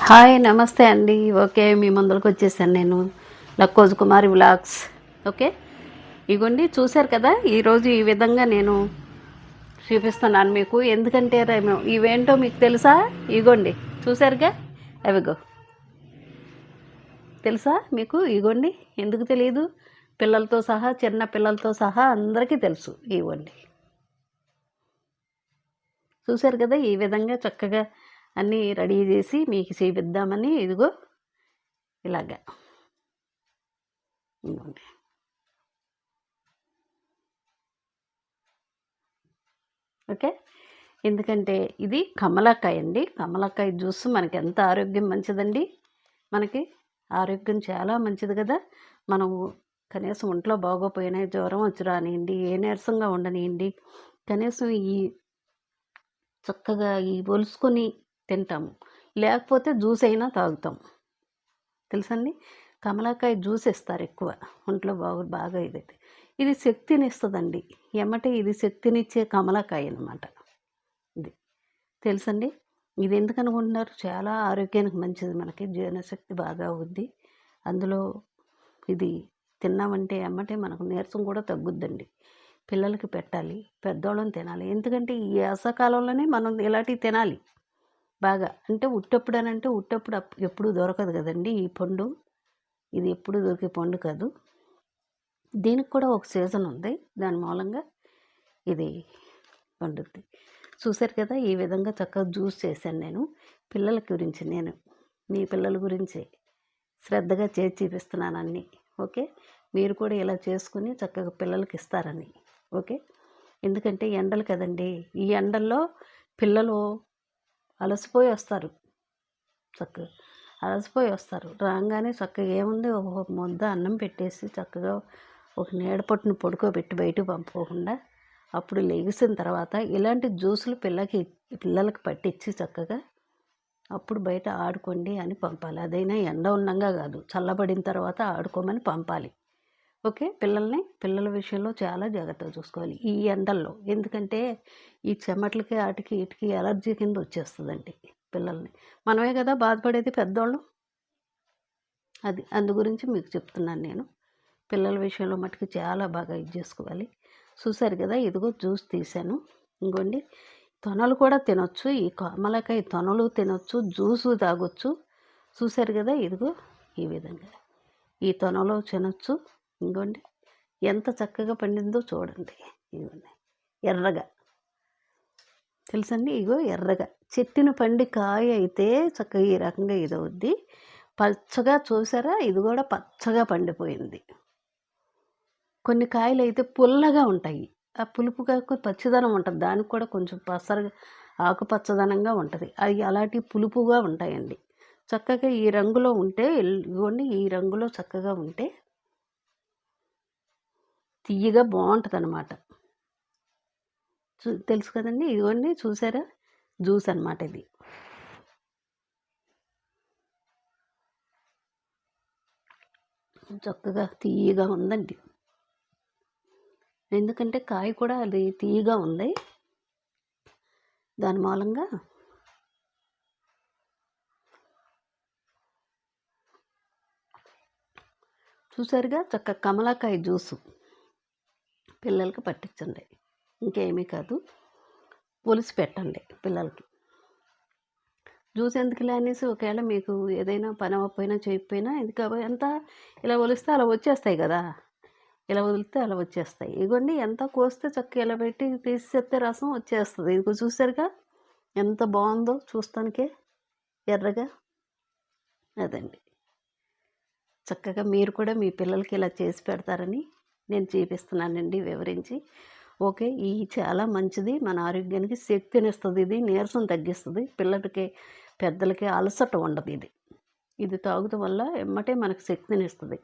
Hi నమస్తే అండి. Okay, మీ ముందరకు వచ్చేసాను నేను, లక్కోజ్ కుమారి వ్లాగ్స్. ఓకే, ఇగోండి చూశారు కదా, ఈరోజు ఈ విధంగా నేను చూపిస్తున్నాను మీకు. ఎందుకంటే ఇవేంటో మీకు తెలుసా? ఇగోండి చూశారుగా, అవిగో తెలుసా మీకు? ఇగోండి, ఎందుకు తెలియదు? పిల్లలతో సహా, చిన్న పిల్లలతో సహా అందరికీ తెలుసు. ఇవ్వండి, చూశారు కదా, ఈ విధంగా చక్కగా అన్నీ రెడీ చేసి మీకు చూపిద్దామని. ఇదిగో ఇలాగా ఇవ్వండి. ఓకే, ఎందుకంటే ఇది కమలాకాయ అండి. కమలాకాయ జ్యూస్ మనకి ఎంత ఆరోగ్యం మంచిదండి. మనకి ఆరోగ్యం చాలా మంచిది కదా. మనము కనీసం ఒంట్లో బాగోపోయినా, జ్వరం వచ్చి రానియండి, ఏ నీరసంగా ఉండనియండి, కనీసం ఈ చక్కగా ఈ ఒలుసుకొని తింటాము, లేకపోతే జ్యూస్ అయినా తాగుతాం. తెలుసండి, కమలాకాయ జ్యూస్ ఇస్తారు ఎక్కువ ఒంట్లో బాగా ఇదైతే. ఇది శక్తిని ఇస్తుందండి. ఎమ్మటే ఇది శక్తినిచ్చే కమలాకాయ అన్నమాట. ఇది తెలుసండి. ఇది ఎందుకు అనుకుంటున్నారు? చాలా ఆరోగ్యానికి మంచిది, మనకి జీర్ణశక్తి బాగా అవుద్ది. అందులో ఇది తిన్నామంటే ఎమ్మటే మనకు నీరసం కూడా తగ్గుద్దండి. పిల్లలకి పెట్టాలి, పెద్దోళ్ళని తినాలి. ఎందుకంటే ఈ వేసవకాలంలోనే మనం ఇలాంటివి తినాలి బాగా. అంటే ఉట్టప్పుడు ఉట్టప్పుడు ఎప్పుడు దొరకదు కదండి ఈ పండు. ఇది ఎప్పుడు దొరికే పండు కాదు. దీనికి కూడా ఒక సీజన్ ఉంది, దాని మూలంగా ఇది పండుద్ది. చూశారు కదా, ఈ విధంగా చక్కగా జ్యూస్ చేశాను నేను. పిల్లల గురించి, నేను మీ పిల్లల గురించి శ్రద్ధగా చేసి చూపిస్తున్నాను అన్నీ. ఓకే, మీరు కూడా ఇలా చేసుకుని చక్కగా పిల్లలకి ఇస్తారని. ఓకే, ఎందుకంటే ఎండలు కదండి, ఈ ఎండల్లో పిల్లలు అలసిపోయి వస్తారు. చక్కగా అలసిపోయి వస్తారు, రాగానే చక్కగా ఏముంది, ఒక ముద్ద అన్నం పెట్టేసి చక్కగా ఒక నీడ పట్టును పడుకోబెట్టి బయటకు పంపుకోకుండా, అప్పుడు లెగిసిన తర్వాత ఇలాంటి జ్యూసులు పిల్లలకి పట్టించి చక్కగా అప్పుడు బయట ఆడుకోండి అని పంపాలి. అదైనా ఎండ ఉన్నంగా కాదు, చల్లబడిన తర్వాత ఆడుకోమని పంపాలి. ఓకే, పిల్లల విషయంలో చాలా జాగ్రత్తగా చూసుకోవాలి ఈ ఎండల్లో. ఎందుకంటే ఈ చెమటలకి వాటికి వీటికి ఎలర్జీ కింద వచ్చేస్తుందండి పిల్లల్ని. మనమే కదా బాధపడేది, పెద్దోళ్ళం. అందు గురించి మీకు చెప్తున్నాను నేను. పిల్లల విషయంలో మటుకు చాలా బాగా ఇది చేసుకోవాలి. చూశారు కదా, ఇదిగో జ్యూస్ తీసాను. ఇంకోండి, తొనలు కూడా తినొచ్చు, ఈ కమలాకాయ తొనలు తినొచ్చు, జ్యూసు తాగొచ్చు. చూశారు కదా, ఇదిగో ఈ విధంగా ఈ తొనలు తినొచ్చు. ఇంకోండి, ఎంత చక్కగా పండిందో చూడండి. ఇదిగోండి ఎర్రగా, తెలుసండి, ఇగో ఎర్రగా చెట్టును పండి కాయ అయితే చక్కగా ఈ రకంగా ఇదవుద్ది. పచ్చగా చూసారా, ఇది కూడా పచ్చగా పండిపోయింది. కొన్ని కాయలు అయితే పుల్లగా ఉంటాయి, ఆ పులుపుగా పచ్చిదనం ఉంటుంది, దానికి కూడా కొంచెం పసరగా ఆకుపచ్చదనంగా ఉంటుంది. అవి అలాంటి పులుపుగా ఉంటాయండి. చక్కగా ఈ రంగులో ఉంటే, ఇవ్వండి ఈ రంగులో చక్కగా ఉంటే తియ్యగా బాగుంటుంది అన్నమాట. తెలుసు కదండి, ఇదిగోండి చూసారా, జ్యూస్ అన్నమాట ఇది. చక్కగా తీయగా ఉందండి, ఎందుకంటే కాయ కూడా అది తీయగా ఉంది, దాని మూలంగా. చూసారుగా, చక్క కమలాకాయ జ్యూసు పిల్లలకి పట్టించండి, ఇంకేమీ కాదు. పులిసి పెట్టండి పిల్లలకి. జ్యూస్ ఎందుకు ఇలా అనేసి, ఒకవేళ మీకు ఏదైనా పని అవ్వకపోయినా చేయకపోయినా ఇది కాబట్టి ఎంత ఇలా ఒలిస్తే అలా వచ్చేస్తాయి కదా, ఇలా వదిలితే అలా వచ్చేస్తాయి. ఇదిగోండి, ఎంత కోస్తే చక్క ఇలా పెట్టి తీసేస్తే రసం వచ్చేస్తుంది. ఇది చూసారుగా ఎంత బాగుందో చూస్తానికే, ఎర్రగా. అదండి, చక్కగా మీరు కూడా మీ పిల్లలకి ఇలా చేసి పెడతారని నేను చూపిస్తున్నానండి వివరించి. ఓకే, ఇది చాలా మంచిది, మన ఆరోగ్యానికి శక్తినిస్తుంది, ఇది నీరసం తగ్గిస్తుంది, పిల్లలకి పెద్దలకి అలసట ఉండదు. ఇది తాగుతాం వల్ల ఎమ్మటే మనకు శక్తినిస్తుంది,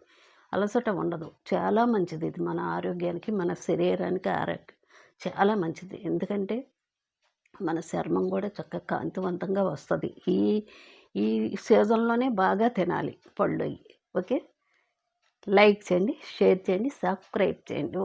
అలసట ఉండదు. చాలా మంచిది ఇది, మన ఆరోగ్యానికి, మన శరీరానికి ఆరోగ్యం చాలా మంచిది. ఎందుకంటే మన చర్మం కూడా చక్కగా కాంతివంతంగా వస్తుంది. ఈ ఈ సీజన్లోనే బాగా తినాలి పళ్ళు అవి. ఓకే, లైక్ చేయండి, షేర్ చేయండి, సబ్స్క్రైబ్ చేయండి.